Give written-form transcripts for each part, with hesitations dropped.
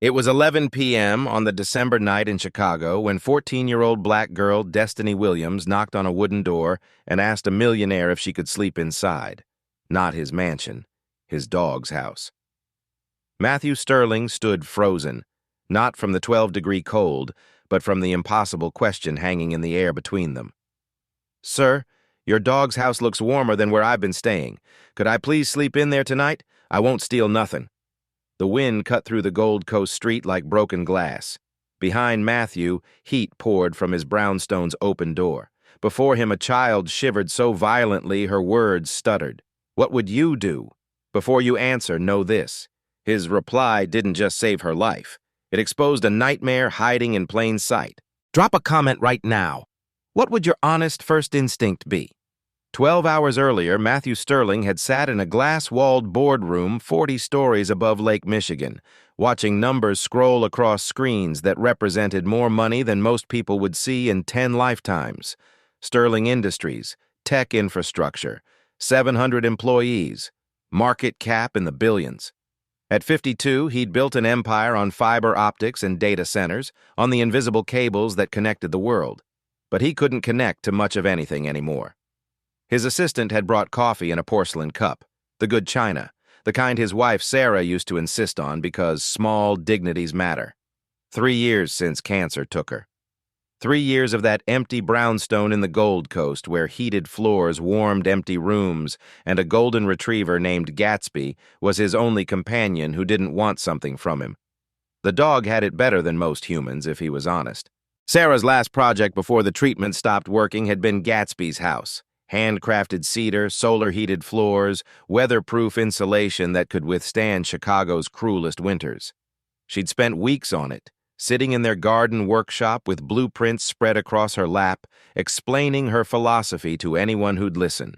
It was 11 p.m. on the December night in Chicago when 14-year-old black girl Destiny Williams knocked on a wooden door and asked a millionaire if she could sleep inside. Not his mansion, his dog's house. Matthew Sterling stood frozen, not from the 12-degree cold, but from the impossible question hanging in the air between them. "Sir, your dog's house looks warmer than where I've been staying. Could I please sleep in there tonight? I won't steal nothing." The wind cut through the Gold Coast street like broken glass. Behind Matthew, heat poured from his brownstone's open door. Before him, a child shivered so violently her words stuttered. "What would you do?" "Before you answer, know this." His reply didn't just save her life. It exposed a nightmare hiding in plain sight. Drop a comment right now. What would your honest first instinct be? 12 hours earlier, Matthew Sterling had sat in a glass-walled boardroom 40 stories above Lake Michigan, watching numbers scroll across screens that represented more money than most people would see in 10 lifetimes. Sterling Industries, tech infrastructure, 700 employees, market cap in the billions. At 52, he'd built an empire on fiber optics and data centers, on the invisible cables that connected the world. But he couldn't connect to much of anything anymore. His assistant had brought coffee in a porcelain cup, the good china, the kind his wife Sarah used to insist on because small dignities matter. 3 years since cancer took her. 3 years of that empty brownstone in the Gold Coast where heated floors warmed empty rooms and a golden retriever named Gatsby was his only companion who didn't want something from him. The dog had it better than most humans, if he was honest. Sarah's last project before the treatment stopped working had been Gatsby's house. Handcrafted cedar, solar-heated floors, weatherproof insulation that could withstand Chicago's cruelest winters. She'd spent weeks on it, sitting in their garden workshop with blueprints spread across her lap, explaining her philosophy to anyone who'd listen.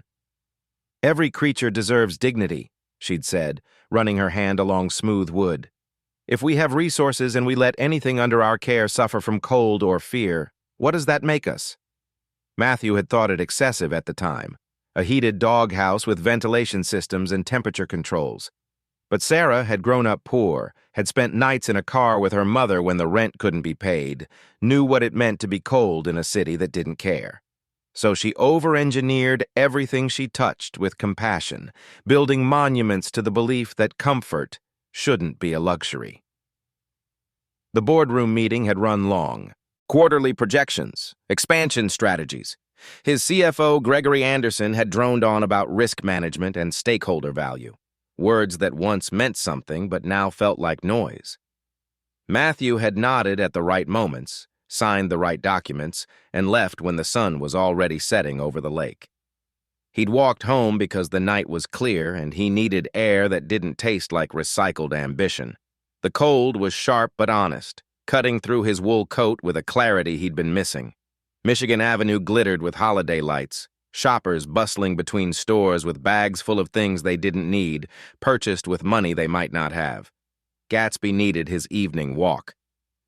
"Every creature deserves dignity," she'd said, running her hand along smooth wood. "If we have resources and we let anything under our care suffer from cold or fear, what does that make us?" Matthew had thought it excessive at the time, a heated doghouse with ventilation systems and temperature controls. But Sarah had grown up poor, had spent nights in a car with her mother when the rent couldn't be paid, knew what it meant to be cold in a city that didn't care. So she over-engineered everything she touched with compassion, building monuments to the belief that comfort shouldn't be a luxury. The boardroom meeting had run long. Quarterly projections, expansion strategies. His CFO, Gregory Anderson, had droned on about risk management and stakeholder value, words that once meant something but now felt like noise. Matthew had nodded at the right moments, signed the right documents, and left when the sun was already setting over the lake. He'd walked home because the night was clear and he needed air that didn't taste like recycled ambition. The cold was sharp but honest, cutting through his wool coat with a clarity he'd been missing. Michigan Avenue glittered with holiday lights, shoppers bustling between stores with bags full of things they didn't need, purchased with money they might not have. Gatsby needed his evening walk.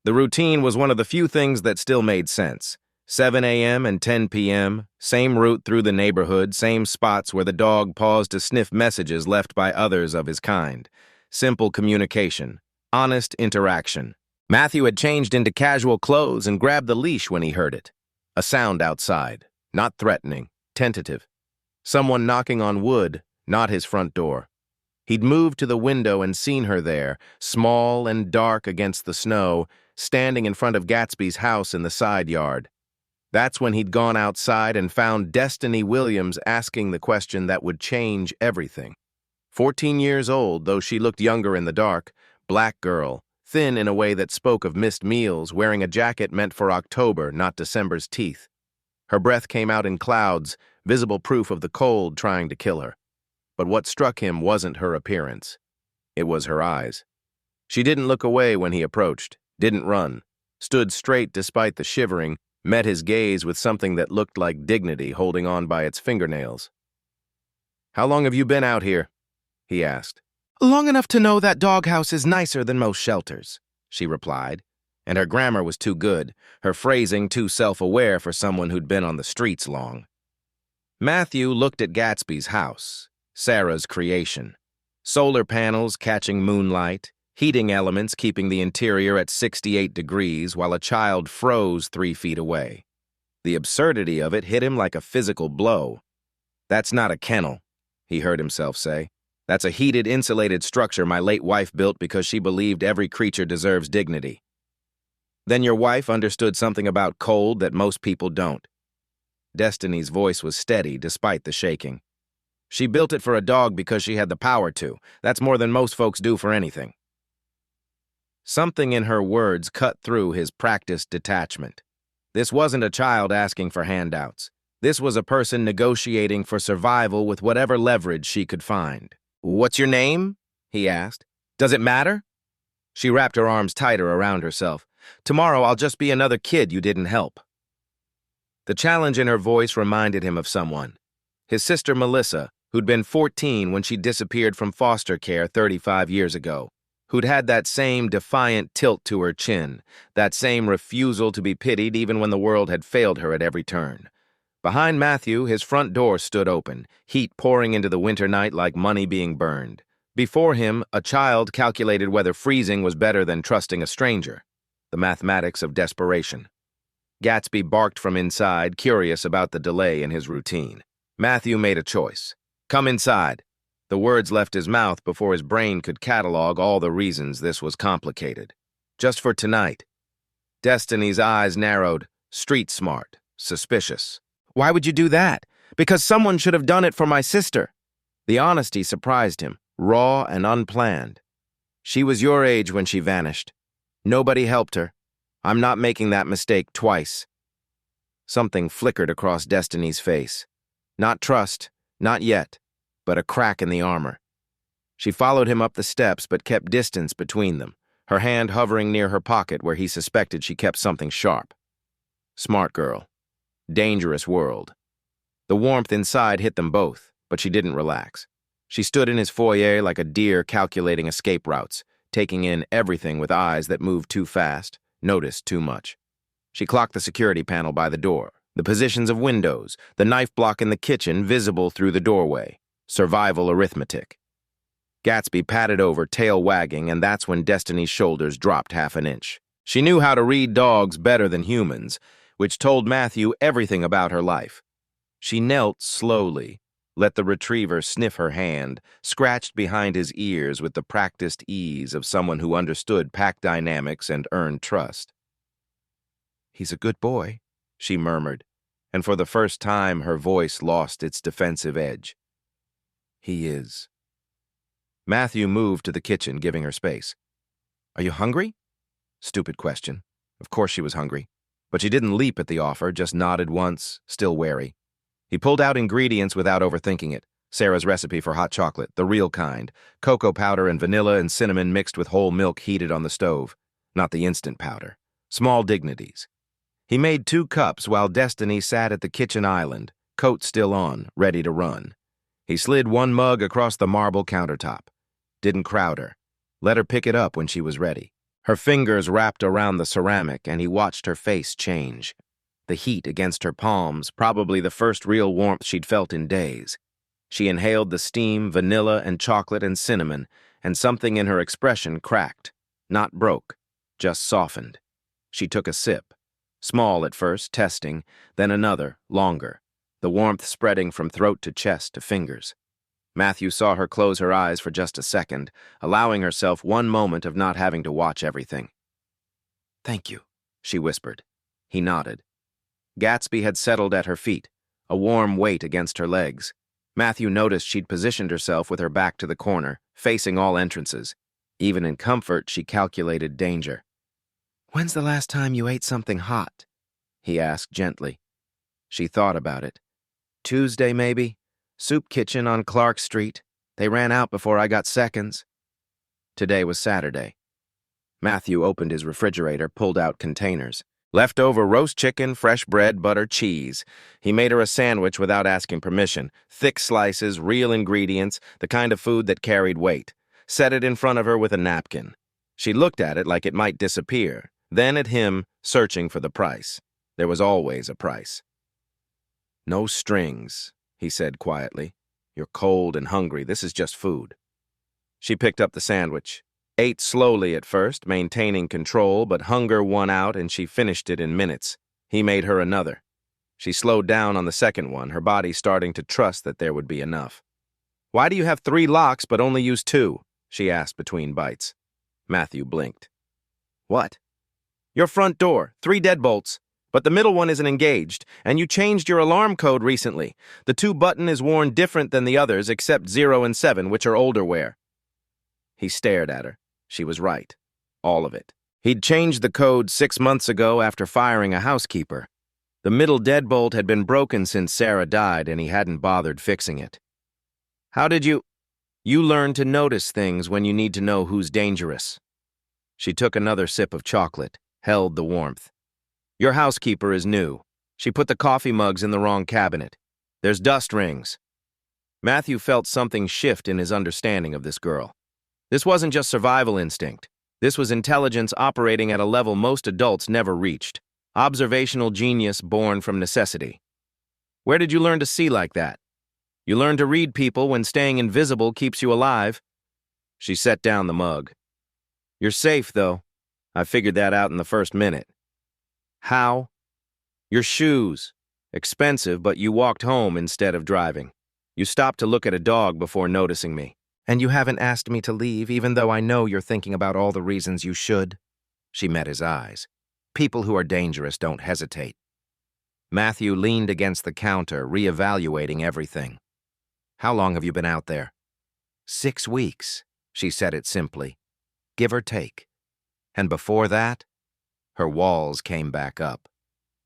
The routine was one of the few things that still made sense. 7 a.m. and 10 p.m., same route through the neighborhood, same spots where the dog paused to sniff messages left by others of his kind. Simple communication, honest interaction. Matthew had changed into casual clothes and grabbed the leash when he heard it. A sound outside, not threatening, tentative. Someone knocking on wood, not his front door. He'd moved to the window and seen her there, small and dark against the snow, standing in front of Gatsby's house in the side yard. That's when he'd gone outside and found Destiny Williams asking the question that would change everything. 14 years old, though she looked younger in the dark, black girl, thin in a way that spoke of missed meals, wearing a jacket meant for October, not December's teeth. Her breath came out in clouds, visible proof of the cold trying to kill her. But what struck him wasn't her appearance. It was her eyes. She didn't look away when he approached, didn't run, stood straight despite the shivering, met his gaze with something that looked like dignity holding on by its fingernails. "How long have you been out here?" he asked. "Long enough to know that doghouse is nicer than most shelters," she replied, and her grammar was too good, her phrasing too self-aware for someone who'd been on the streets long. Matthew looked at Gatsby's house, Sarah's creation. Solar panels catching moonlight, heating elements keeping the interior at 68 degrees while a child froze 3 feet away. The absurdity of it hit him like a physical blow. "That's not a kennel," he heard himself say. "That's a heated, insulated structure my late wife built because she believed every creature deserves dignity." "Then your wife understood something about cold that most people don't." Destiny's voice was steady despite the shaking. "She built it for a dog because she had the power to. That's more than most folks do for anything." Something in her words cut through his practiced detachment. This wasn't a child asking for handouts. This was a person negotiating for survival with whatever leverage she could find. "What's your name?" he asked. "Does it matter?" She wrapped her arms tighter around herself. "Tomorrow I'll just be another kid you didn't help." The challenge in her voice reminded him of someone. His sister Melissa, who'd been 14 when she disappeared from foster care 35 years ago, who'd had that same defiant tilt to her chin, that same refusal to be pitied even when the world had failed her at every turn. Behind Matthew, his front door stood open, heat pouring into the winter night like money being burned. Before him, a child calculated whether freezing was better than trusting a stranger. The mathematics of desperation. Gatsby barked from inside, curious about the delay in his routine. Matthew made a choice. "Come inside." The words left his mouth before his brain could catalog all the reasons this was complicated. "Just for tonight." Destiny's eyes narrowed. Street smart. Suspicious. "Why would you do that?" "Because someone should have done it for my sister." The honesty surprised him, raw and unplanned. "She was your age when she vanished. Nobody helped her. I'm not making that mistake twice." Something flickered across Destiny's face. Not trust, not yet, but a crack in the armor. She followed him up the steps but kept distance between them, her hand hovering near her pocket where he suspected she kept something sharp. Smart girl. Dangerous world. The warmth inside hit them both, but she didn't relax. She stood in his foyer like a deer calculating escape routes, taking in everything with eyes that moved too fast, noticed too much. She clocked the security panel by the door, the positions of windows, the knife block in the kitchen visible through the doorway. Survival arithmetic. Gatsby patted over, tail wagging, and that's when Destiny's shoulders dropped half an inch. She knew how to read dogs better than humans, which told Matthew everything about her life. She knelt slowly, let the retriever sniff her hand, scratched behind his ears with the practiced ease of someone who understood pack dynamics and earned trust. "He's a good boy," she murmured, and for the first time her voice lost its defensive edge. "He is." Matthew moved to the kitchen, giving her space. "Are you hungry?" Stupid question. Of course she was hungry. But she didn't leap at the offer, just nodded once, still wary. He pulled out ingredients without overthinking it. Sarah's recipe for hot chocolate, the real kind. Cocoa powder and vanilla and cinnamon mixed with whole milk heated on the stove. Not the instant powder. Small dignities. He made 2 cups while Destiny sat at the kitchen island, coat still on, ready to run. He slid 1 mug across the marble countertop. Didn't crowd her. Let her pick it up when she was ready. Her fingers wrapped around the ceramic, and he watched her face change. The heat against her palms, probably the first real warmth she'd felt in days. She inhaled the steam, vanilla and chocolate and cinnamon, and something in her expression cracked. Not broke, just softened. She took a sip. Small at first, testing, then another, longer, the warmth spreading from throat to chest to fingers. Matthew saw her close her eyes for just a second, allowing herself 1 moment of not having to watch everything. "Thank you," she whispered. He nodded. Gatsby had settled at her feet, a warm weight against her legs. Matthew noticed she'd positioned herself with her back to the corner, facing all entrances. Even in comfort, she calculated danger. "When's the last time you ate something hot?" he asked gently. She thought about it. "Tuesday, maybe? Soup kitchen on Clark Street. They ran out before I got seconds." Today was Saturday. Matthew opened his refrigerator, pulled out containers. Leftover roast chicken, fresh bread, butter, cheese. He made her a sandwich without asking permission. Thick slices, real ingredients, the kind of food that carried weight. Set it in front of her with a napkin. She looked at it like it might disappear, then at him, searching for the price. There was always a price. "No strings," he said quietly. "You're cold and hungry. This is just food." She picked up the sandwich. Ate slowly at first, maintaining control, but hunger won out and she finished it in minutes. He made her another. She slowed down on the second one, her body starting to trust that there would be enough. "Why do you have 3 locks but only use 2?" she asked between bites. Matthew blinked. "What?" "Your front door, 3 deadbolts, but the middle one isn't engaged, and you changed your alarm code recently. The 2 button is worn different than the others except 0 and 7, which are older wear." He stared at her. She was right. All of it. He'd changed the code 6 months ago after firing a housekeeper. The middle deadbolt had been broken since Sarah died, and he hadn't bothered fixing it. "How did you—" "You learn to notice things when you need to know who's dangerous." She took another sip of chocolate, held the warmth. "Your housekeeper is new. She put the coffee mugs in the wrong cabinet. There's dust rings." Matthew felt something shift in his understanding of this girl. This wasn't just survival instinct. This was intelligence operating at a level most adults never reached. Observational genius born from necessity. "Where did you learn to see like that?" "You learn to read people when staying invisible keeps you alive." She set down the mug. "You're safe, though. I figured that out in the first minute." "How?" "Your shoes. Expensive, but you walked home instead of driving. You stopped to look at a dog before noticing me. And you haven't asked me to leave, even though I know you're thinking about all the reasons you should." She met his eyes. People who are dangerous don't hesitate. Matthew leaned against the counter, reevaluating everything. "How long have you been out there?" 6 weeks, she said it simply. Give or take. And before that, her walls came back up.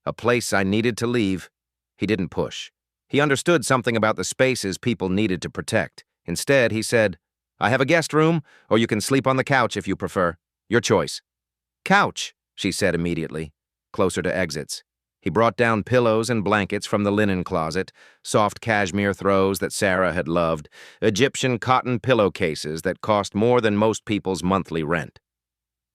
"A place I needed to leave." He didn't push. He understood something about the spaces people needed to protect. Instead, he said, "I have a guest room, or you can sleep on the couch if you prefer. Your choice." "Couch," she said immediately, closer to exits. He brought down pillows and blankets from the linen closet, soft cashmere throws that Sarah had loved, Egyptian cotton pillowcases that cost more than most people's monthly rent.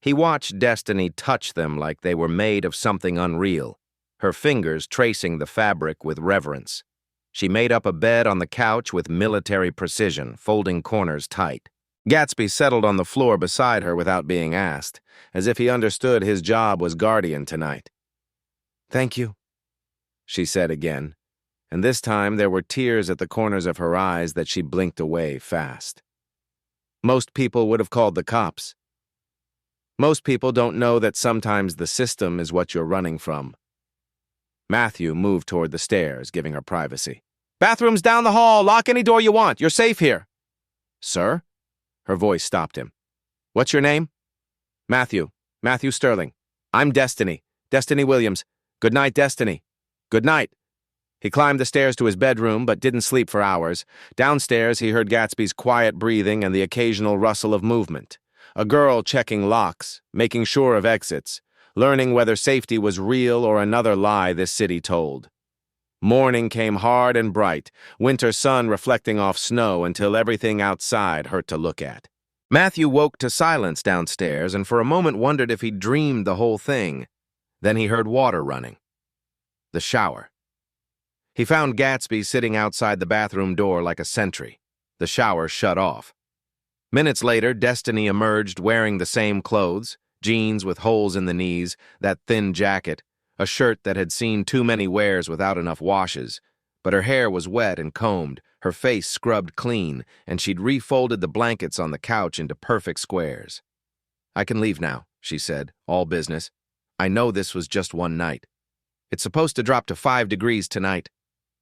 He watched Destiny touch them like they were made of something unreal, her fingers tracing the fabric with reverence. She made up a bed on the couch with military precision, folding corners tight. Gatsby settled on the floor beside her without being asked, as if he understood his job was guardian tonight. "Thank you," she said again, and this time there were tears at the corners of her eyes that she blinked away fast. "Most people would have called the cops. Most people don't know that sometimes the system is what you're running from." Matthew moved toward the stairs, giving her privacy. "Bathroom's down the hall. Lock any door you want. You're safe here." "Sir?" Her voice stopped him. "What's your name?" "Matthew. Matthew Sterling. I'm Destiny. Destiny Williams. Good night, Destiny." "Good night." He climbed the stairs to his bedroom, but didn't sleep for hours. Downstairs, he heard Gatsby's quiet breathing and the occasional rustle of movement. A girl checking locks, making sure of exits, learning whether safety was real or another lie this city told. Morning came hard and bright, winter sun reflecting off snow until everything outside hurt to look at. Matthew woke to silence downstairs and for a moment wondered if he'd dreamed the whole thing. Then he heard water running. The shower. He found Gatsby sitting outside the bathroom door like a sentry. The shower shut off. Minutes later, Destiny emerged wearing the same clothes, jeans with holes in the knees, that thin jacket, a shirt that had seen too many wears without enough washes. But her hair was wet and combed, her face scrubbed clean, and she'd refolded the blankets on the couch into perfect squares. "I can leave now," she said, all business. "I know this was just one night. It's supposed to drop to 5 degrees tonight."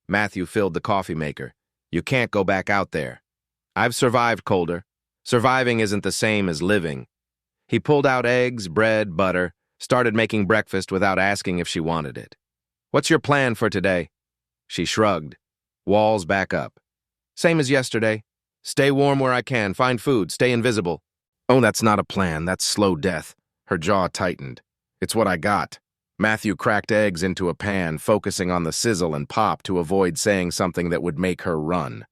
Matthew filled the coffee maker. "You can't go back out there. I've survived colder. Surviving isn't the same as living." He pulled out eggs, bread, butter, started making breakfast without asking if she wanted it. "What's your plan for today?" She shrugged. Walls back up. "Same as yesterday. Stay warm where I can, find food, stay invisible." "Oh, that's not a plan, that's slow death." Her jaw tightened. "It's what I got." Matthew cracked eggs into a pan, focusing on the sizzle and pop to avoid saying something that would make her run.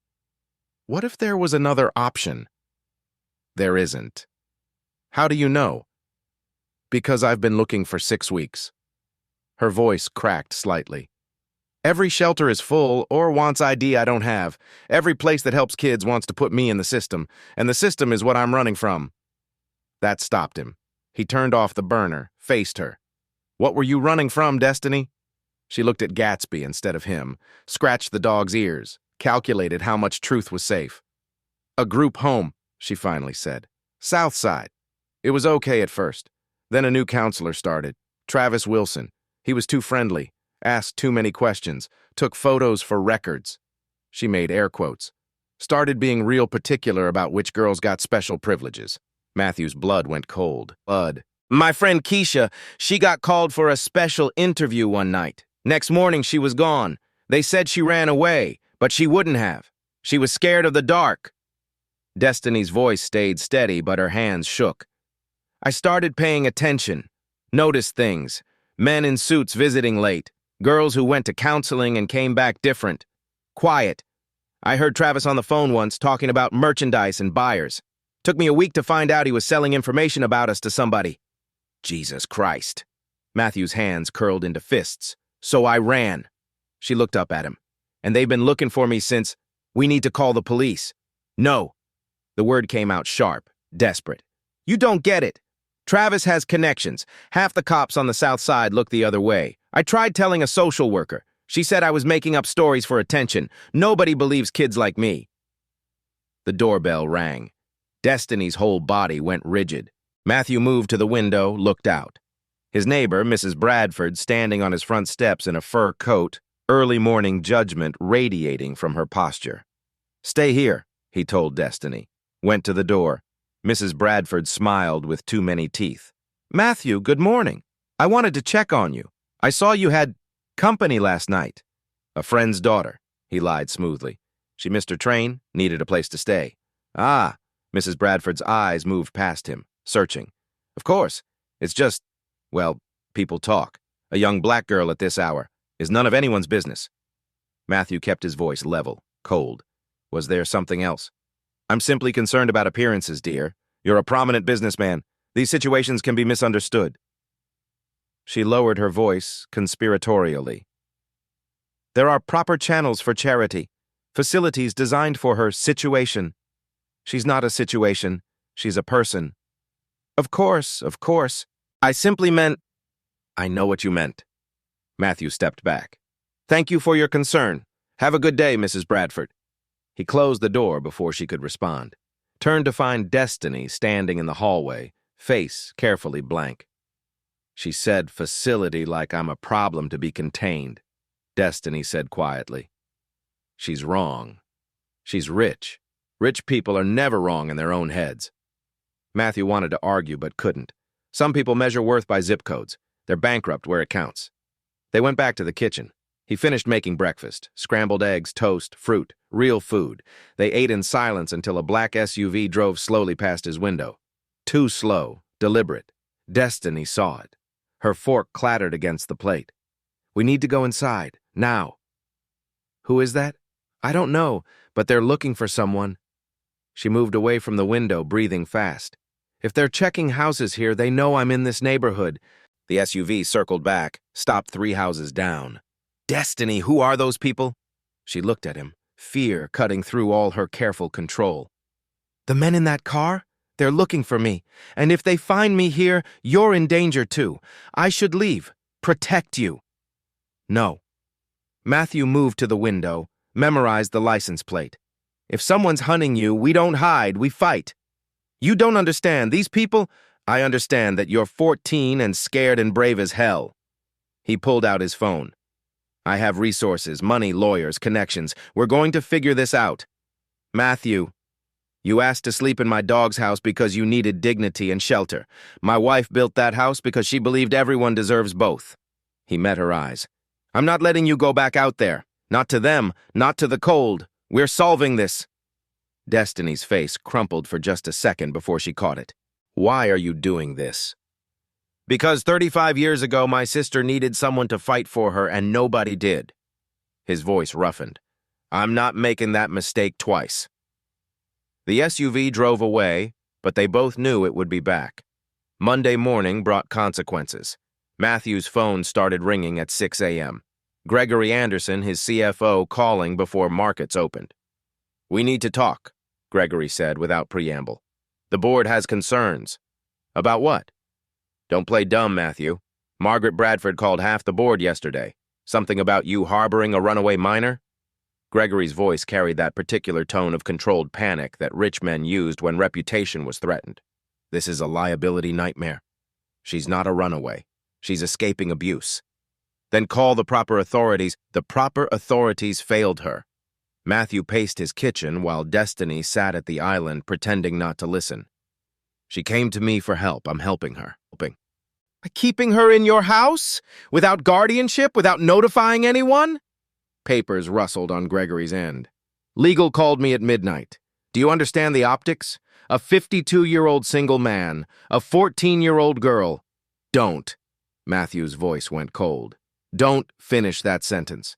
What if there was another option? There isn't. How do you know? Because I've been looking for 6 weeks. Her voice cracked slightly. Every shelter is full or wants ID I don't have. Every place that helps kids wants to put me in the system, and the system is what I'm running from. That stopped him. He turned off the burner, faced her. "What were you running from, Destiny?" She looked at Gatsby instead of him, scratched the dog's ears, calculated how much truth was safe. "A group home," she finally said. "South Side." It was okay at first. Then a new counselor started, Travis Wilson. He was too friendly, asked too many questions, took photos for records. She made air quotes. Started being real particular about which girls got special privileges. Matthew's blood went cold. "My friend Keisha, she got called for a special interview one night. Next morning she was gone. They said she ran away, but she wouldn't have. She was scared of the dark." Destiny's voice stayed steady, but her hands shook. "I started paying attention. Noticed things. Men in suits visiting late. Girls who went to counseling and came back different. Quiet. I heard Travis on the phone once talking about merchandise and buyers. Took me a week to find out he was selling information about us to somebody." Jesus Christ. Matthew's hands curled into fists. "So I ran." She looked up at him. "And they've been looking for me since. We need to call the police." "No." The word came out sharp, desperate. "You don't get it. Travis has connections. Half the cops on the South Side look the other way. I tried telling a social worker. She said I was making up stories for attention. Nobody believes kids like me." The doorbell rang. Destiny's whole body went rigid. Matthew moved to the window, looked out. His neighbor, Mrs. Bradford, standing on his front steps in a fur coat, early morning judgment radiating from her posture. "Stay here," he told Destiny. Went to the door. Mrs. Bradford smiled with too many teeth. "Matthew, good morning. I wanted to check on you. I saw you had company last night." "A friend's daughter," he lied smoothly. "She missed her train, needed a place to stay." "Ah." Mrs. Bradford's eyes moved past him, searching. "Of course. It's just, well, people talk. A young black girl at this hour is none of anyone's business." Matthew kept his voice level, cold. "Was there something else?" "I'm simply concerned about appearances, dear. You're a prominent businessman. These situations can be misunderstood." She lowered her voice conspiratorially. "There are proper channels for charity, facilities designed for her situation. She's not a situation. She's a person." Of course. I simply meant—" "I know what you meant." Matthew stepped back. "Thank you for your concern. Have a good day, Mrs. Bradford." He closed the door before she could respond. Turned to find Destiny standing in the hallway, face carefully blank. "She said facility like I'm a problem to be contained," Destiny said quietly. "She's wrong. She's rich. Rich people are never wrong in their own heads." Matthew wanted to argue but couldn't. Some people measure worth by zip codes. They're bankrupt where it counts. They went back to the kitchen. He finished making breakfast, scrambled eggs, toast, fruit, real food. They ate in silence until a black SUV drove slowly past his window. Too slow, deliberate. Destiny saw it. Her fork clattered against the plate. "We need to go inside, now." "Who is that?" "I don't know, but they're looking for someone." She moved away from the window, breathing fast. "If they're checking houses here, they know I'm in this neighborhood." The SUV circled back, stopped 3 houses down. "Destiny, who are those people?" She looked at him, fear cutting through all her careful control. "The men in that car? They're looking for me. And if they find me here, you're in danger too. I should leave. Protect you." "No." Matthew moved to the window, memorized the license plate. "If someone's hunting you, we don't hide, we fight. You don't understand. These people—" "I understand that you're 14 and scared and brave as hell." He pulled out his phone. "I have resources, money, lawyers, connections. We're going to figure this out." "Matthew, you asked to sleep in my dog's house because you needed dignity and shelter. My wife built that house because she believed everyone deserves both." He met her eyes. "I'm not letting you go back out there. Not to them, not to the cold. We're solving this." Destiny's face crumpled for just a second before she caught it. "Why are you doing this?" "Because 35 years ago my sister needed someone to fight for her and nobody did." His voice roughened. "I'm not making that mistake twice." The SUV drove away, but they both knew it would be back. Monday morning brought consequences. Matthew's phone started ringing at 6 a.m. Gregory Anderson, his CFO, calling before markets opened. "We need to talk," Gregory said without preamble. "The board has concerns." About what? Don't play dumb, Matthew. Margaret Bradford called half the board yesterday. Something about you harboring a runaway minor? Gregory's voice carried that particular tone of controlled panic that rich men used when reputation was threatened. This is a liability nightmare. She's not a runaway. She's escaping abuse. Then call the proper authorities. The proper authorities failed her. Matthew paced his kitchen while Destiny sat at the island pretending not to listen. She came to me for help. I'm helping her. Keeping her in your house? Without guardianship? Without notifying anyone? Papers rustled on Gregory's end. Legal called me at midnight. Do you understand the optics? A 52-year-old single man, a 14-year-old girl. Don't. Matthew's voice went cold. Don't finish that sentence.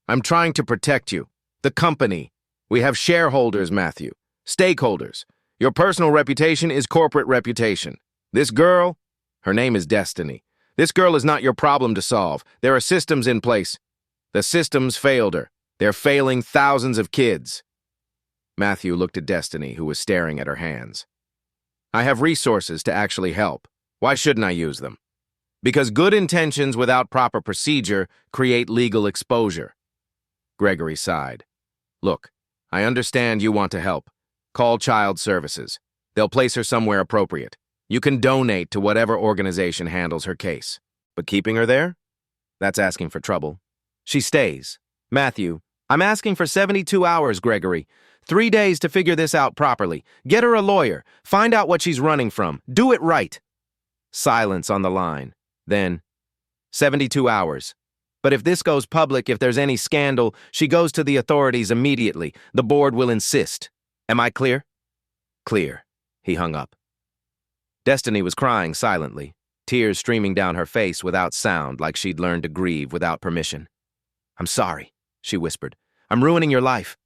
I'm trying to protect you. The company. We have shareholders, Matthew. Stakeholders. Your personal reputation is corporate reputation. This girl, her name is Destiny. This girl is not your problem to solve. There are systems in place. The systems failed her. They're failing thousands of kids. Matthew looked at Destiny, who was staring at her hands. I have resources to actually help. Why shouldn't I use them? Because good intentions without proper procedure create legal exposure. Gregory sighed. Look, I understand you want to help. Call Child Services. They'll place her somewhere appropriate. You can donate to whatever organization handles her case. But keeping her there? That's asking for trouble. She stays. Matthew, I'm asking for 72 hours, Gregory. 3 days to figure this out properly. Get her a lawyer. Find out what she's running from. Do it right. Silence on the line. Then, 72 hours. But if this goes public, if there's any scandal, she goes to the authorities immediately. The board will insist. Am I clear? Clear. He hung up. Destiny was crying silently, tears streaming down her face without sound, like she'd learned to grieve without permission. I'm sorry, she whispered. I'm ruining your life.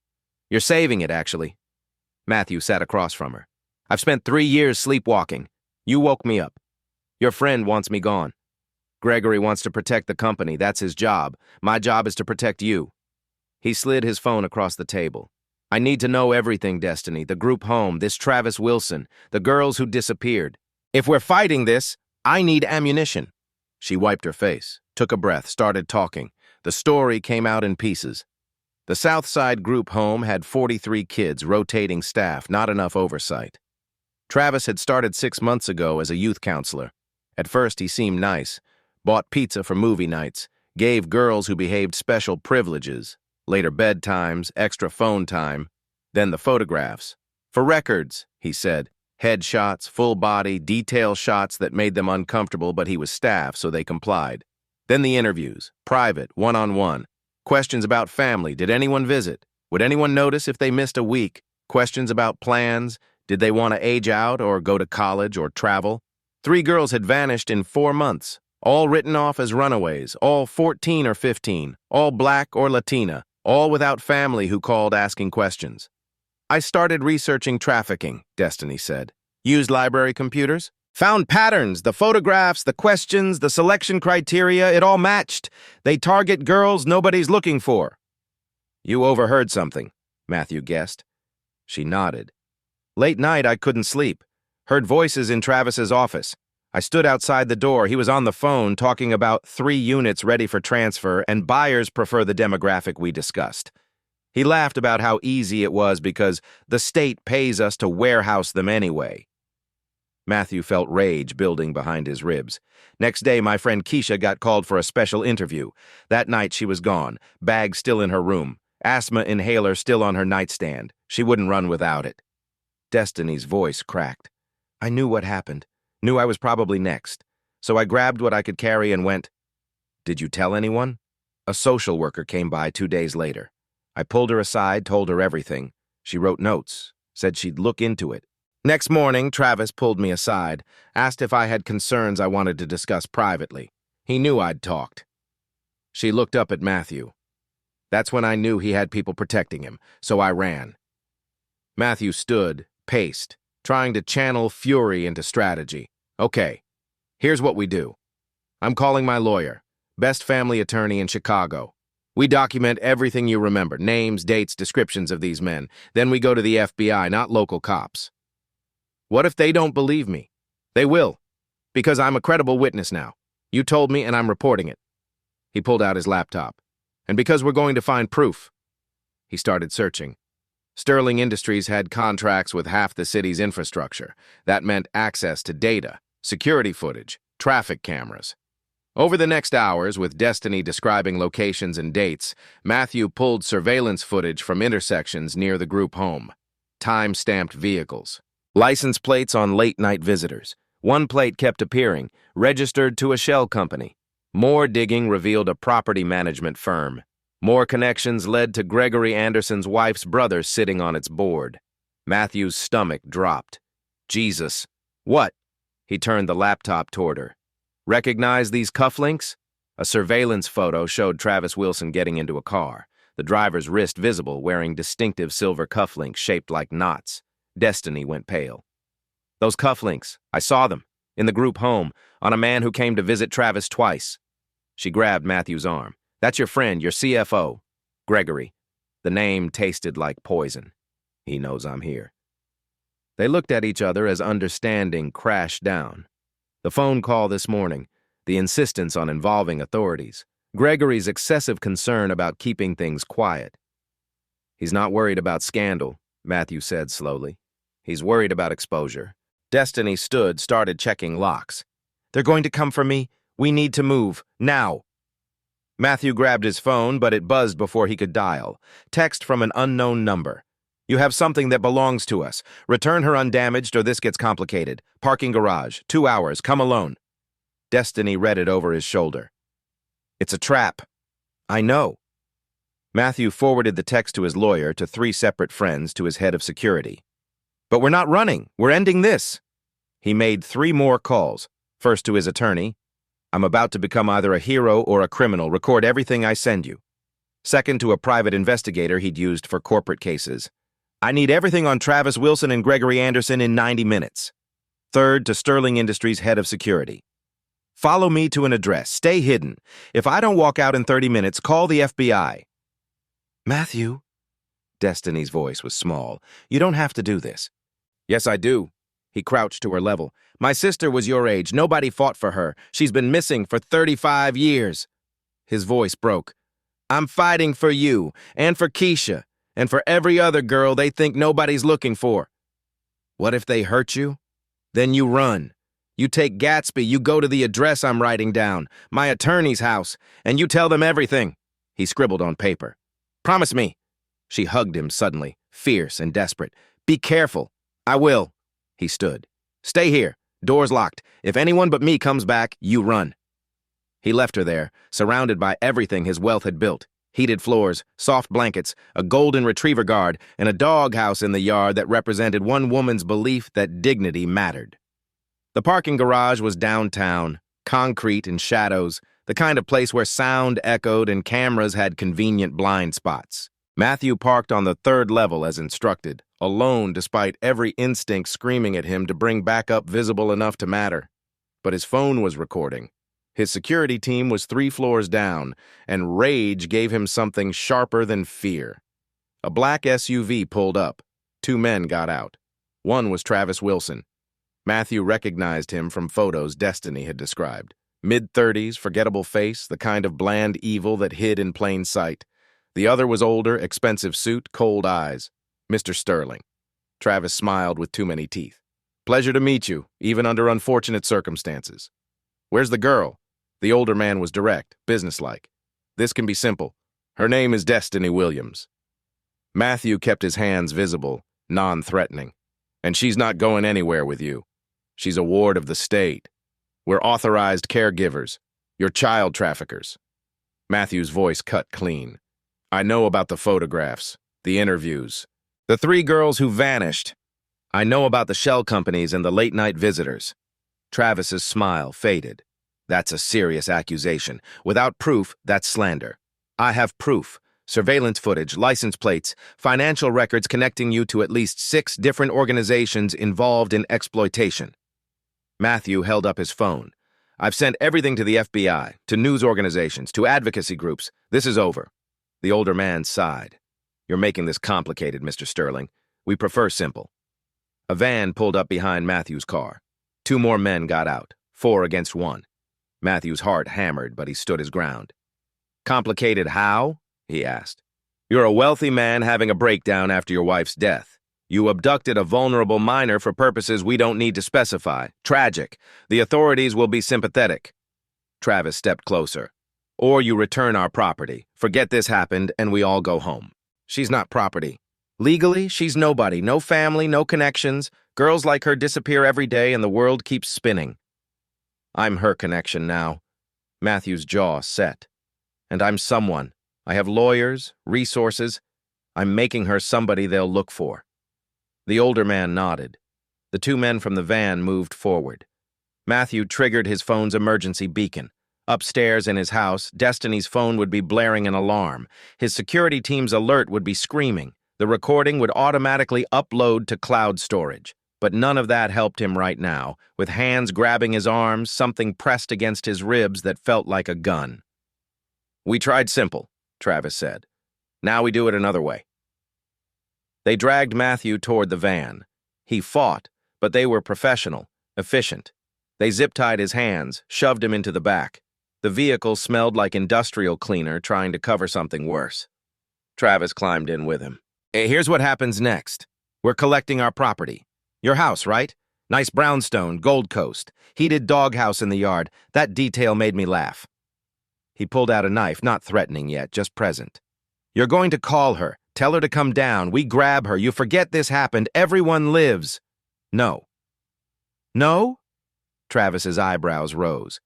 You're saving it, actually. Matthew sat across from her. I've spent 3 years sleepwalking. You woke me up. Your friend wants me gone. Gregory wants to protect the company. That's his job. My job is to protect you. He slid his phone across the table. I need to know everything, Destiny. The group home, this Travis Wilson, the girls who disappeared. If we're fighting this, I need ammunition. She wiped her face, took a breath, started talking. The story came out in pieces. The Southside group home had 43 kids, rotating staff, not enough oversight. Travis had started 6 months ago as a youth counselor. At first, he seemed nice, bought pizza for movie nights, gave girls who behaved special privileges, later bedtimes, extra phone time, then the photographs. For records, he said, headshots, full body, detail shots that made them uncomfortable, but he was staff, so they complied. Then the interviews, private, one-on-one. Questions about family. Did anyone visit? Would anyone notice if they missed a week? Questions about plans. Did they want to age out or go to college or travel? 3 girls had vanished in 4 months, all written off as runaways, all 14 or 15, all black or Latina, all without family who called asking questions. I started researching trafficking, Destiny said. Used library computers. Found patterns, the photographs, the questions, the selection criteria, it all matched. They target girls nobody's looking for. You overheard something, Matthew guessed. She nodded. Late night, I couldn't sleep. Heard voices in Travis's office. I stood outside the door. He was on the phone talking about 3 units ready for transfer and buyers prefer the demographic we discussed. He laughed about how easy it was because the state pays us to warehouse them anyway. Matthew felt rage building behind his ribs. Next day, my friend Keisha got called for a special interview. That night, she was gone, bag still in her room, asthma inhaler still on her nightstand. She wouldn't run without it. Destiny's voice cracked. I knew what happened, knew I was probably next. So I grabbed what I could carry and went. Did you tell anyone? A social worker came by 2 days later. I pulled her aside, told her everything. She wrote notes, said she'd look into it. Next morning, Travis pulled me aside, asked if I had concerns I wanted to discuss privately. He knew I'd talked. She looked up at Matthew. That's when I knew he had people protecting him, so I ran. Matthew stood, paced, trying to channel fury into strategy. Okay, here's what we do. I'm calling my lawyer, best family attorney in Chicago. We document everything you remember, names, dates, descriptions of these men. Then we go to the FBI, not local cops. What if they don't believe me? They will, because I'm a credible witness now. You told me and I'm reporting it. He pulled out his laptop. And because we're going to find proof. He started searching. Sterling Industries had contracts with half the city's infrastructure. That meant access to data, security footage, traffic cameras. Over the next hours, with Destiny describing locations and dates, Matthew pulled surveillance footage from intersections near the group home. Time-stamped vehicles. License plates on late-night visitors. One plate kept appearing, registered to a shell company. More digging revealed a property management firm. More connections led to Gregory Anderson's wife's brother sitting on its board. Matthew's stomach dropped. Jesus. What? He turned the laptop toward her. Recognize these cufflinks? A surveillance photo showed Travis Wilson getting into a car, the driver's wrist visible, wearing distinctive silver cufflinks shaped like knots. Destiny went pale. Those cufflinks, I saw them, in the group home, on a man who came to visit Travis twice. She grabbed Matthew's arm. That's your friend, your CFO, Gregory. The name tasted like poison. He knows I'm here. They looked at each other as understanding crashed down. The phone call this morning, the insistence on involving authorities, Gregory's excessive concern about keeping things quiet. He's not worried about scandal, Matthew said slowly. He's worried about exposure. Destiny started checking locks. They're going to come for me. We need to move, now. Matthew grabbed his phone, but it buzzed before he could dial. Text from an unknown number. You have something that belongs to us. Return her undamaged or this gets complicated. Parking garage. 2 hours. Come alone. Destiny read it over his shoulder. It's a trap. I know. Matthew forwarded the text to his lawyer, to 3 separate friends, to his head of security. But we're not running. We're ending this. He made 3 more calls. First to his attorney. I'm about to become either a hero or a criminal. Record everything I send you. Second to a private investigator he'd used for corporate cases. I need everything on Travis Wilson and Gregory Anderson in 90 minutes. Third to Sterling Industries head of security. Follow me to an address. Stay hidden. If I don't walk out in 30 minutes, call the FBI. Matthew. Destiny's voice was small. You don't have to do this. Yes, I do. He crouched to her level. My sister was your age. Nobody fought for her. She's been missing for 35 years. His voice broke. I'm fighting for you, and for Keisha, and for every other girl they think nobody's looking for. What if they hurt you? Then you run. You take Gatsby, you go to the address I'm writing down, my attorney's house, and you tell them everything. He scribbled on paper. Promise me. She hugged him suddenly, fierce and desperate. Be careful. I will. He stood. Stay here. Doors locked. If anyone but me comes back, you run. He left her there, surrounded by everything his wealth had built. Heated floors, soft blankets, a golden retriever guard, and a doghouse in the yard that represented one woman's belief that dignity mattered. The parking garage was downtown, concrete and shadows, the kind of place where sound echoed and cameras had convenient blind spots. Matthew parked on the 3rd level as instructed, alone despite every instinct screaming at him to bring backup visible enough to matter. But his phone was recording. His security team was 3 floors down, and rage gave him something sharper than fear. A black SUV pulled up. 2 men got out. One was Travis Wilson. Matthew recognized him from photos Destiny had described. Mid-30s, forgettable face, the kind of bland evil that hid in plain sight. The other was older, expensive suit, cold eyes. Mr. Sterling. Travis smiled with too many teeth. Pleasure to meet you, even under unfortunate circumstances. Where's the girl? The older man was direct, businesslike. This can be simple. Her name is Destiny Williams. Matthew kept his hands visible, non-threatening. And she's not going anywhere with you. She's a ward of the state. We're authorized caregivers. You're child traffickers. Matthew's voice cut clean. I know about the photographs, the interviews, the 3 girls who vanished. I know about the shell companies and the late-night visitors. Travis's smile faded. That's a serious accusation. Without proof, that's slander. I have proof. Surveillance footage, license plates, financial records connecting you to at least 6 different organizations involved in exploitation. Matthew held up his phone. I've sent everything to the FBI, to news organizations, to advocacy groups. This is over. The older man sighed. You're making this complicated, Mr. Sterling. We prefer simple. A van pulled up behind Matthew's car. 2 more men got out, 4 against 1. Matthew's heart hammered, but he stood his ground. Complicated how? He asked. You're a wealthy man having a breakdown after your wife's death. You abducted a vulnerable minor for purposes we don't need to specify. Tragic. The authorities will be sympathetic. Travis stepped closer. Or you return our property. Forget this happened, and we all go home. She's not property. Legally, she's nobody. No family, no connections. Girls like her disappear every day, and the world keeps spinning. I'm her connection now. Matthew's jaw set. And I'm someone. I have lawyers, resources. I'm making her somebody they'll look for. The older man nodded. The 2 men from the van moved forward. Matthew triggered his phone's emergency beacon. Upstairs in his house, Destiny's phone would be blaring an alarm. His security team's alert would be screaming. The recording would automatically upload to cloud storage. But none of that helped him right now. With hands grabbing his arms, something pressed against his ribs that felt like a gun. We tried simple, Travis said. Now we do it another way. They dragged Matthew toward the van. He fought, but they were professional, efficient. They zip-tied his hands, shoved him into the back. The vehicle smelled like industrial cleaner trying to cover something worse. Travis climbed in with him. Hey, here's what happens next. We're collecting our property. Your house, right? Nice brownstone, Gold Coast. Heated doghouse in the yard. That detail made me laugh. He pulled out a knife, not threatening yet, just present. You're going to call her. Tell her to come down. We grab her. You forget this happened. Everyone lives. No. No? Travis's eyebrows rose.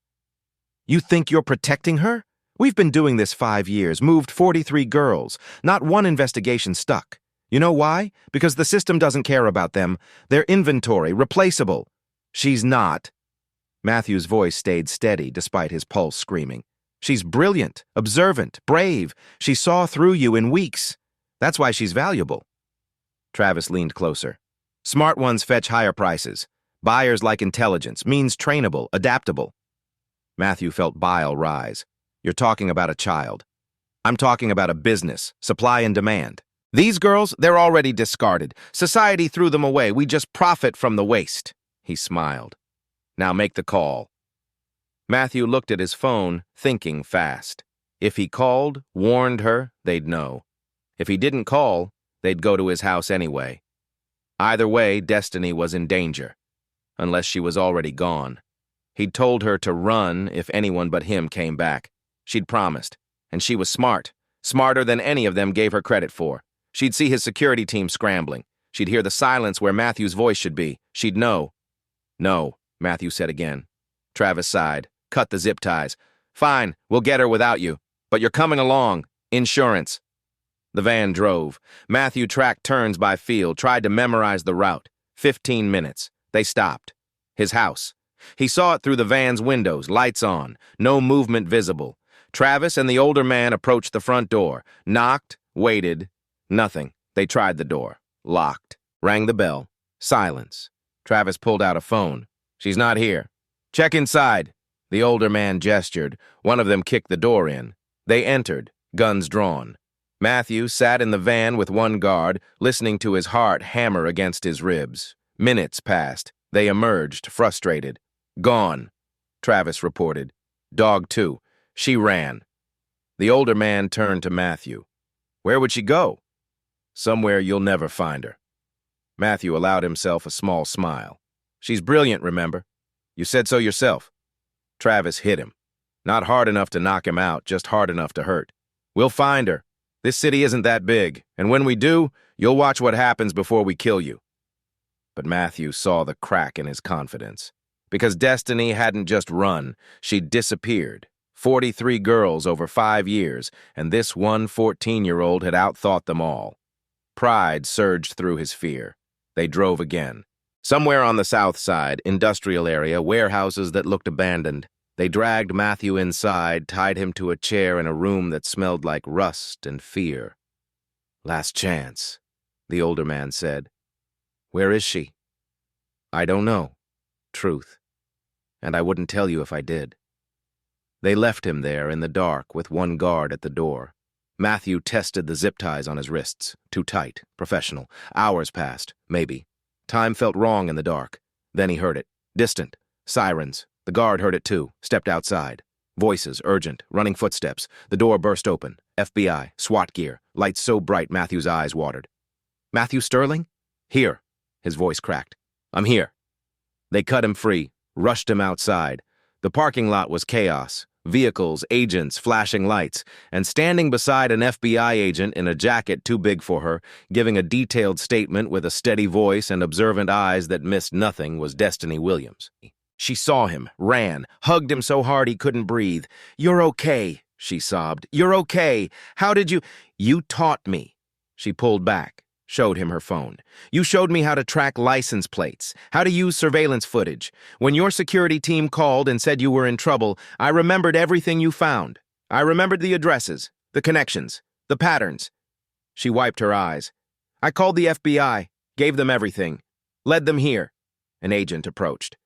You think you're protecting her? We've been doing this 5 years, moved 43 girls. Not one investigation stuck. You know why? Because the system doesn't care about them. They're inventory, replaceable. She's not. Matthew's voice stayed steady despite his pulse screaming. She's brilliant, observant, brave. She saw through you in weeks. That's why she's valuable. Travis leaned closer. Smart ones fetch higher prices. Buyers like intelligence, means trainable, adaptable. Matthew felt bile rise. You're talking about a child. I'm talking about a business, supply and demand. These girls, they're already discarded. Society threw them away. We just profit from the waste. He smiled. Now make the call. Matthew looked at his phone, thinking fast. If he called, warned her, they'd know. If he didn't call, they'd go to his house anyway. Either way, Destiny was in danger. Unless she was already gone. He'd told her to run if anyone but him came back. She'd promised. And she was smart. Smarter than any of them gave her credit for. She'd see his security team scrambling. She'd hear the silence where Matthew's voice should be. She'd know. No, Matthew said again. Travis sighed. Cut the zip ties. Fine, we'll get her without you. But you're coming along. Insurance. The van drove. Matthew tracked turns by feel, tried to memorize the route. 15 minutes. They stopped. His house. He saw it through the van's windows, lights on, no movement visible. Travis and the older man approached the front door, knocked, waited. Nothing. They tried the door. Locked. Rang the bell. Silence. Travis pulled out a phone. She's not here. Check inside. The older man gestured. One of them kicked the door in. They entered, guns drawn. Matthew sat in the van with one guard, listening to his heart hammer against his ribs. Minutes passed. They emerged, frustrated. Gone, Travis reported. Dog too. She ran. The older man turned to Matthew. Where would she go? Somewhere you'll never find her. Matthew allowed himself a small smile. She's brilliant, remember? You said so yourself. Travis hit him. Not hard enough to knock him out, just hard enough to hurt. We'll find her. This city isn't that big, and when we do, you'll watch what happens before we kill you. But Matthew saw the crack in his confidence. Because Destiny hadn't just run, she'd disappeared. 43 girls over 5 years, and this one 14-year-old had outthought them all. Pride surged through his fear. They drove again. Somewhere on the south side, industrial area, warehouses that looked abandoned. They dragged Matthew inside, tied him to a chair in a room that smelled like rust and fear. Last chance, the older man said. Where is she? I don't know. Truth. And I wouldn't tell you if I did. They left him there in the dark with one guard at the door. Matthew tested the zip ties on his wrists. Too tight, professional. Hours passed, maybe. Time felt wrong in the dark. Then he heard it. Distant. Sirens. The guard heard it too, stepped outside. Voices, urgent, running footsteps. The door burst open. FBI, SWAT gear, lights so bright Matthew's eyes watered. Matthew Sterling? Here. His voice cracked. I'm here. They cut him free, rushed him outside. The parking lot was chaos. Vehicles, agents, flashing lights, and standing beside an FBI agent in a jacket too big for her, giving a detailed statement with a steady voice and observant eyes that missed nothing, was Destiny Williams. She saw him, ran, hugged him so hard he couldn't breathe. You're okay, she sobbed. You're okay. How did you... You taught me. She pulled back, showed him her phone. You showed me how to track license plates, how to use surveillance footage. When your security team called and said you were in trouble, I remembered everything you found. I remembered the addresses, the connections, the patterns. She wiped her eyes. I called the FBI, gave them everything, led them here. An agent approached.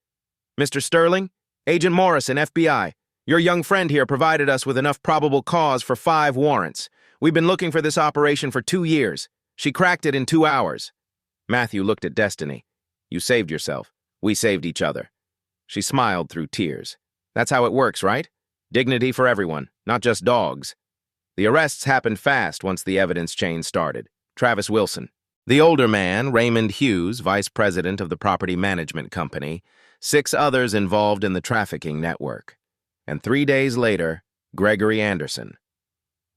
Mr. Sterling, Agent Morrison, FBI. Your young friend here provided us with enough probable cause for 5 warrants. We've been looking for this operation for 2 years. She cracked it in 2 hours. Matthew looked at Destiny. You saved yourself. We saved each other. She smiled through tears. That's how it works, right? Dignity for everyone, not just dogs. The arrests happened fast once the evidence chain started. Travis Wilson. The older man, Raymond Hughes, vice president of the property management company, 6 others involved in the trafficking network. And 3 days later, Gregory Anderson.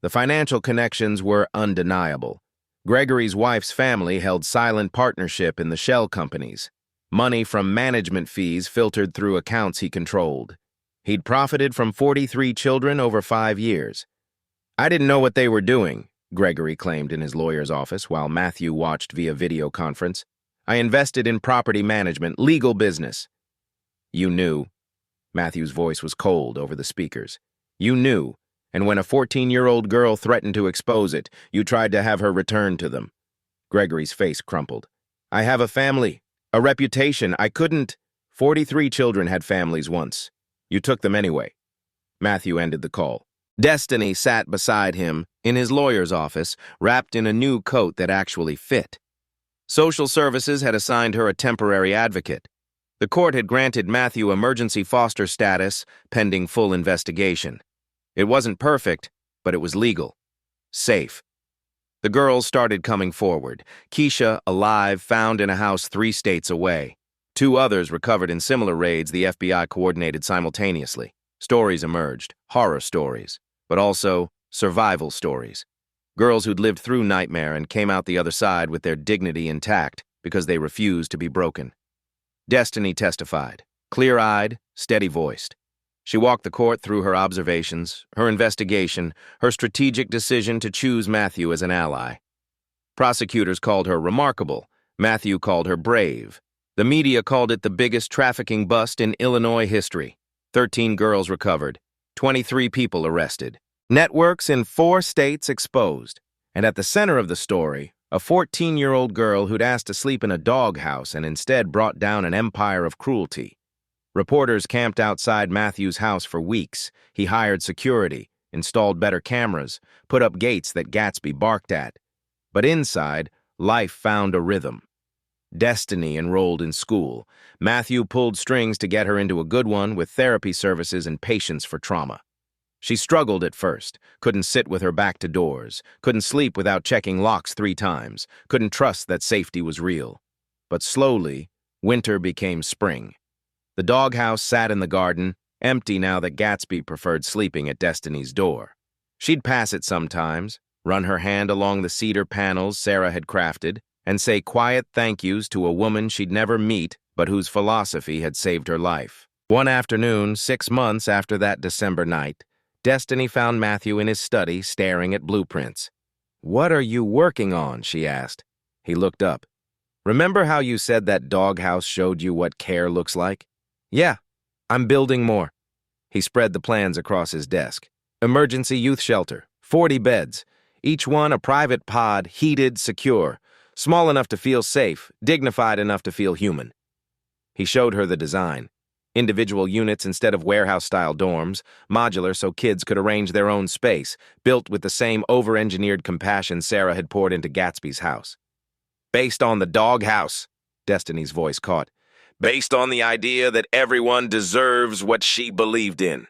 The financial connections were undeniable. Gregory's wife's family held silent partnership in the shell companies. Money from management fees filtered through accounts he controlled. He'd profited from 43 children over 5 years. I didn't know what they were doing, Gregory claimed in his lawyer's office while Matthew watched via video conference. I invested in property management, legal business. You knew. Matthew's voice was cold over the speakers. You knew, and when a 14-year-old girl threatened to expose it, you tried to have her returned to them. Gregory's face crumpled. I have a family, a reputation. I couldn't. 43 children had families once. You took them anyway. Matthew ended the call. Destiny sat beside him in his lawyer's office, wrapped in a new coat that actually fit. Social services had assigned her a temporary advocate. The court had granted Matthew emergency foster status pending full investigation. It wasn't perfect, but it was legal. Safe. The girls started coming forward. Keisha, alive, found in a house 3 states away. 2 others recovered in similar raids the FBI coordinated simultaneously. Stories emerged, horror stories, but also survival stories. Girls who'd lived through nightmare and came out the other side with their dignity intact because they refused to be broken. Destiny testified, clear-eyed, steady-voiced. She walked the court through her observations, her investigation, her strategic decision to choose Matthew as an ally. Prosecutors called her remarkable. Matthew called her brave. The media called it the biggest trafficking bust in Illinois history. 13 girls recovered, 23 people arrested. Networks in 4 states exposed. And at the center of the story, a 14-year-old girl who'd asked to sleep in a doghouse and instead brought down an empire of cruelty. Reporters camped outside Matthew's house for weeks. He hired security, installed better cameras, put up gates that Gatsby barked at. But inside, life found a rhythm. Destiny enrolled in school. Matthew pulled strings to get her into a good one with therapy services and patience for trauma. She struggled at first, couldn't sit with her back to doors, couldn't sleep without checking locks 3 times, couldn't trust that safety was real. But slowly, winter became spring. The doghouse sat in the garden, empty now that Gatsby preferred sleeping at Destiny's door. She'd pass it sometimes, run her hand along the cedar panels Sarah had crafted, and say quiet thank yous to a woman she'd never meet but whose philosophy had saved her life. One afternoon, 6 months after that December night, Destiny found Matthew in his study staring at blueprints. "What are you working on?" she asked. He looked up. "Remember how you said that doghouse showed you what care looks like?" "Yeah, I'm building more." He spread the plans across his desk. Emergency youth shelter, 40 beds, each one a private pod, heated, secure, small enough to feel safe, dignified enough to feel human. He showed her the design. Individual units instead of warehouse-style dorms, modular so kids could arrange their own space, built with the same over-engineered compassion Sarah had poured into Gatsby's house. "Based on the doghouse," Destiny's voice caught. based on the idea that everyone deserves what she believed in.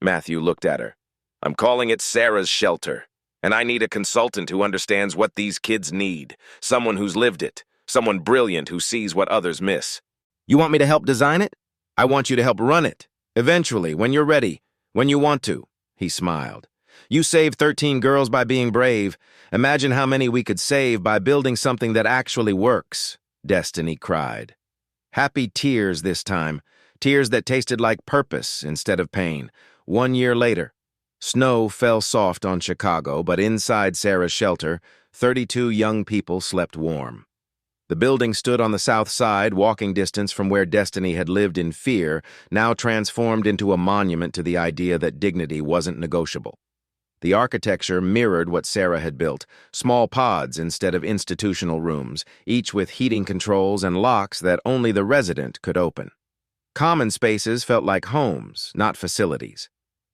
Matthew looked at her. I'm calling it Sarah's shelter, and I need a consultant who understands what these kids need, someone who's lived it, someone brilliant who sees what others miss. You want me to help design it? I want you to help run it. Eventually, when you're ready, when you want to. He smiled. You saved 13 girls by being brave. Imagine how many we could save by building something that actually works, Destiny cried. Happy tears this time, tears that tasted like purpose instead of pain. 1 year later, snow fell soft on Chicago, but inside Sarah's shelter, 32 young people slept warm. The building stood on the south side, walking distance from where Destiny had lived in fear, now transformed into a monument to the idea that dignity wasn't negotiable. The architecture mirrored what Sarah had built, small pods instead of institutional rooms, each with heating controls and locks that only the resident could open. Common spaces felt like homes, not facilities.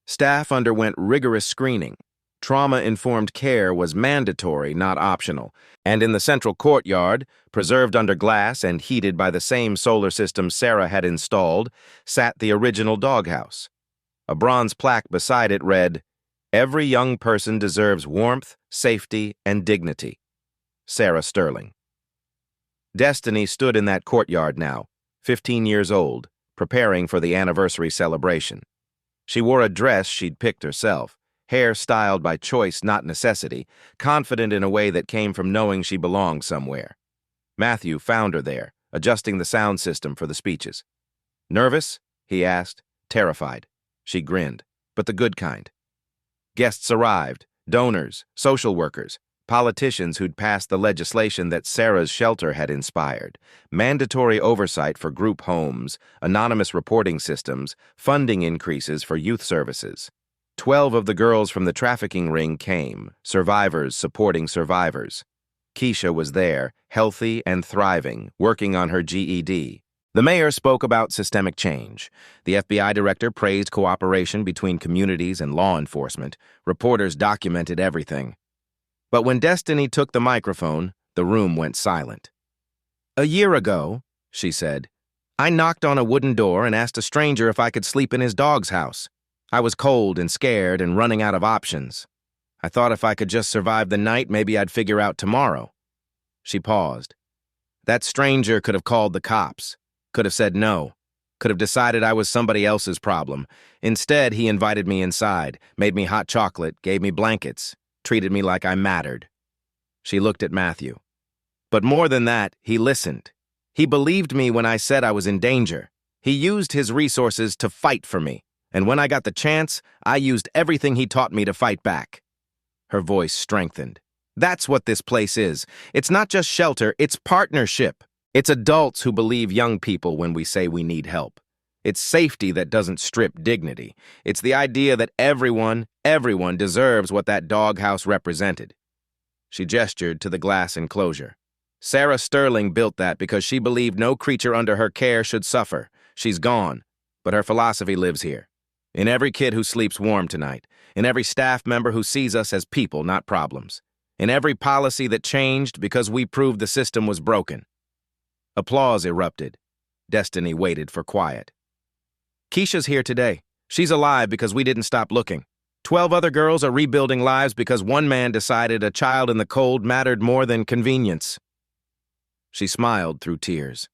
Staff underwent rigorous screening. Trauma-informed care was mandatory, not optional. And in the central courtyard, preserved under glass and heated by the same solar system Sarah had installed, sat the original Doghouse. A bronze plaque beside it read, "Every young person deserves warmth, safety, and dignity." Sarah Sterling. Destiny stood in that courtyard now, 15 years old, preparing for the anniversary celebration. She wore a dress she'd picked herself, hair styled by choice, not necessity, confident in a way that came from knowing she belonged somewhere. Matthew found her there, adjusting the sound system for the speeches. Nervous? He asked. Terrified. She grinned, but the good kind. Guests arrived, donors, social workers, politicians who'd passed the legislation that Sarah's shelter had inspired, mandatory oversight for group homes, anonymous reporting systems, funding increases for youth services. 12 of the girls from the trafficking ring came, survivors supporting survivors. Keisha was there, healthy and thriving, working on her GED. The mayor spoke about systemic change. The FBI director praised cooperation between communities and law enforcement. Reporters documented everything. But when Destiny took the microphone, the room went silent. "A year ago," she said, "I knocked on a wooden door and asked a stranger if I could sleep in his dog's house. I was cold and scared and running out of options. I thought if I could just survive the night, maybe I'd figure out tomorrow." She paused. That stranger could have called the cops, could have said no, could have decided I was somebody else's problem. Instead, he invited me inside, made me hot chocolate, gave me blankets, treated me like I mattered. She looked at Matthew. But more than that, he listened. He believed me when I said I was in danger. He used his resources to fight for me. And when I got the chance, I used everything he taught me to fight back. Her voice strengthened. That's what this place is. It's not just shelter, it's partnership. It's adults who believe young people when we say we need help. It's safety that doesn't strip dignity. It's the idea that everyone deserves what that doghouse represented. She gestured to the glass enclosure. Sarah Sterling built that because she believed no creature under her care should suffer. She's gone, but her philosophy lives here. In every kid who sleeps warm tonight, in every staff member who sees us as people, not problems, in every policy that changed because we proved the system was broken. Applause erupted. Destiny waited for quiet. Keisha's here today. She's alive because we didn't stop looking. 12 other girls are rebuilding lives because one man decided a child in the cold mattered more than convenience. She smiled through tears.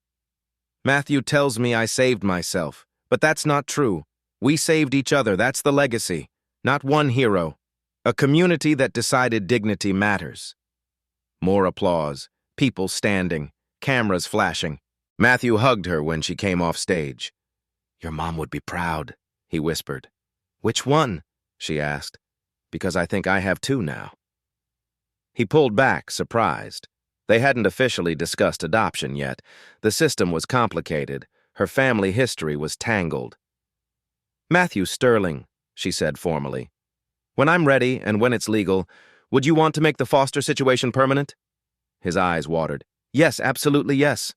Matthew tells me I saved myself, but that's not true. We saved each other, that's the legacy. Not one hero. A community that decided dignity matters. More applause, people standing, cameras flashing. Matthew hugged her when she came off stage. Your mom would be proud, he whispered. Which one? She asked. Because I think I have two now. He pulled back, surprised. They hadn't officially discussed adoption yet. The system was complicated. Her family history was tangled. Matthew Sterling, she said formally. When I'm ready and when it's legal, would you want to make the foster situation permanent? His eyes watered. Yes, absolutely yes.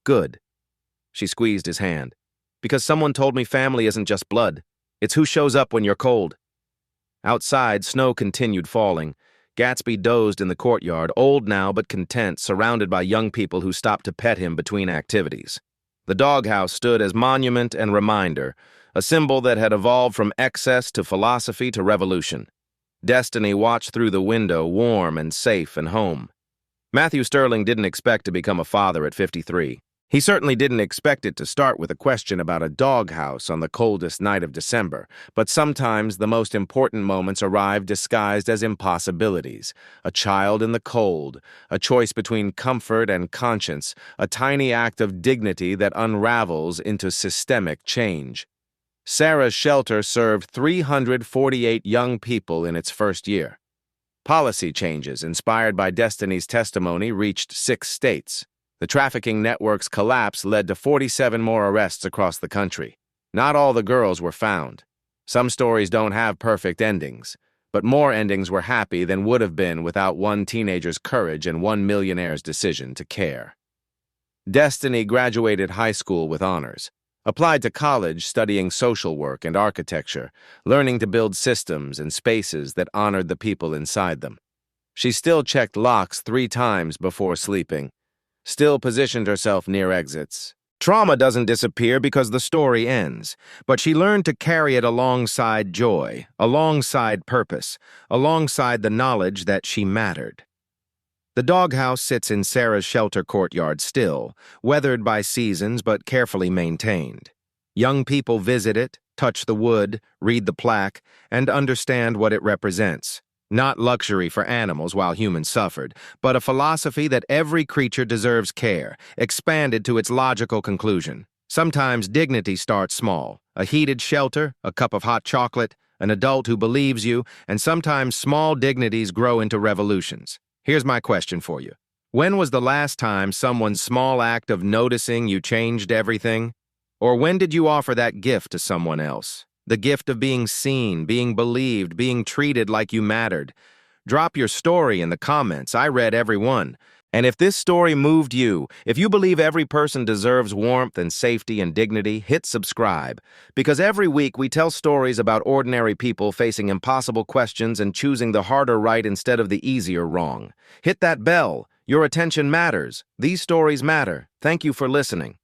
Good. She squeezed his hand. Because someone told me family isn't just blood. It's who shows up when you're cold. Outside, snow continued falling. Gatsby dozed in the courtyard, old now but content, surrounded by young people who stopped to pet him between activities. The doghouse stood as monument and reminder, a symbol that had evolved from excess to philosophy to revolution. Destiny watched through the window, warm and safe and home. Matthew Sterling didn't expect to become a father at 53. He certainly didn't expect it to start with a question about a doghouse on the coldest night of December, but sometimes the most important moments arrive disguised as impossibilities. A child in the cold, a choice between comfort and conscience, a tiny act of dignity that unravels into systemic change. Sarah's shelter served 348 young people in its first year. Policy changes inspired by Destiny's testimony reached 6 states. The trafficking network's collapse led to 47 more arrests across the country. Not all the girls were found. Some stories don't have perfect endings, but more endings were happy than would have been without one teenager's courage and one millionaire's decision to care. Destiny graduated high school with honors, applied to college studying social work and architecture, learning to build systems and spaces that honored the people inside them. She still checked locks 3 times before sleeping, still positioned herself near exits. Trauma doesn't disappear because the story ends, but she learned to carry it alongside joy, alongside purpose, alongside the knowledge that she mattered. The doghouse sits in Sarah's shelter courtyard still, weathered by seasons but carefully maintained. Young people visit it, touch the wood, read the plaque, and understand what it represents. Not luxury for animals while humans suffered, but a philosophy that every creature deserves care, expanded to its logical conclusion. Sometimes dignity starts small, a heated shelter, a cup of hot chocolate, an adult who believes you, and sometimes small dignities grow into revolutions. Here's my question for you. When was the last time someone's small act of noticing you changed everything? Or when did you offer that gift to someone else? The gift of being seen, being believed, being treated like you mattered. Drop your story in the comments. I read every one. And if this story moved you, if you believe every person deserves warmth and safety and dignity, hit subscribe. Because every week we tell stories about ordinary people facing impossible questions and choosing the harder right instead of the easier wrong. Hit that bell. Your attention matters. These stories matter. Thank you for listening.